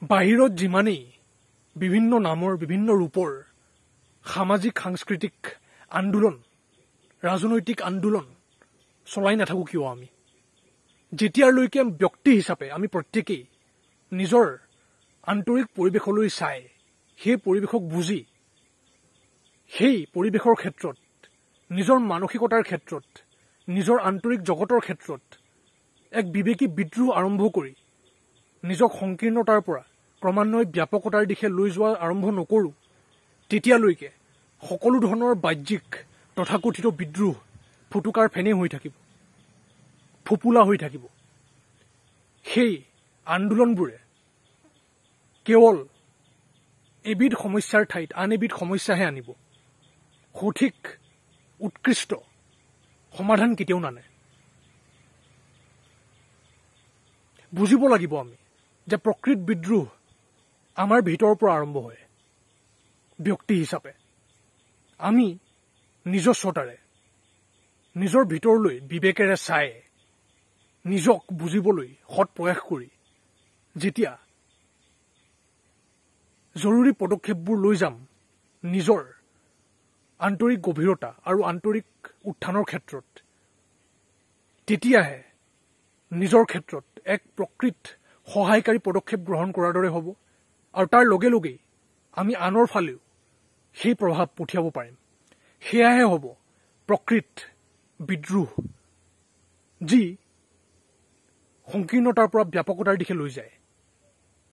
বাহিৰত যিমানেই বিভিন্ন নামৰ বিভিন্ন ৰূপৰ সামাজিক সাংস্কৃতিক আন্দোলন ৰাজনৈতিক আন্দোলন চলাই নাথাকো কিয় আমি যেতিয়ালৈকে ব্যক্তি হিচাপে আমি প্ৰত্যেকেই নিজৰ আন্তৰিক পৰিৱেশলৈ চাই সেই পৰিৱেশক বুজি সেই পৰিৱেশৰ ক্ষেত্ৰত নিজৰ মানসিকতাৰ ক্ষেত্ৰত নিজৰ আন্তৰিক জগতৰ ক্ষেত্ৰত এক বিবেকী বিদ্ৰোহ আৰম্ভ কৰি নিজক সংকীৰ্ণতাৰ পৰা ক্ৰমান্বয়ে ব্যাপকতাৰ দিশে লৈ যোৱা আৰম্ভ নকৰো তেতিয়ালৈকে সকলো ধৰণৰ বাহ্যিক তথাকথিত বিদ্ৰোহ ফুটুকাৰ ফেনে হৈ থাকিব ফুপুলা হৈ থাকিব সেই আন্দোলনবোৰে কেৱল এবিধ সমস্যাৰ ঠাইত আন এবিধ সমস্যাহে আনিব সঠিক উৎকৃষ্ট সমাধান কেতিয়াও নানে বুজিব লাগিব আমি যে প্ৰকৃত বিদ্ৰোহ আমাৰ ভিতৰৰ পৰা আৰম্ভ হয় ব্যক্তি হিচাপে আমি নিজস্বতাৰে নিজৰ ভিতৰলৈ বিবেকেৰে চাই নিজক বুজিবলৈ সৎ প্ৰয়াস কৰি যেতিয়া জৰুৰী পদক্ষেপবোৰ লৈ যাম নিজৰ আন্তৰিক গভীৰতা আৰু আন্তৰিক উত্থানৰ ক্ষেত্ৰত তেতিয়াহে নিজৰ ক্ষেত্ৰত এক প্ৰকৃত সহায়কাৰী পদক্ষেপ গ্ৰহণ কৰাৰ দৰে হ'ব আৰু তাৰ লগে লগেই আমি আনৰ ফালেও সেই প্ৰভাৱ পঠিয়াব পাৰিম সেয়াহে হ'ব প্ৰকৃত বিদ্ৰোহ যি সংকীৰ্ণতাৰ পৰা ব্যাপকতাৰ দিশে লৈ যায়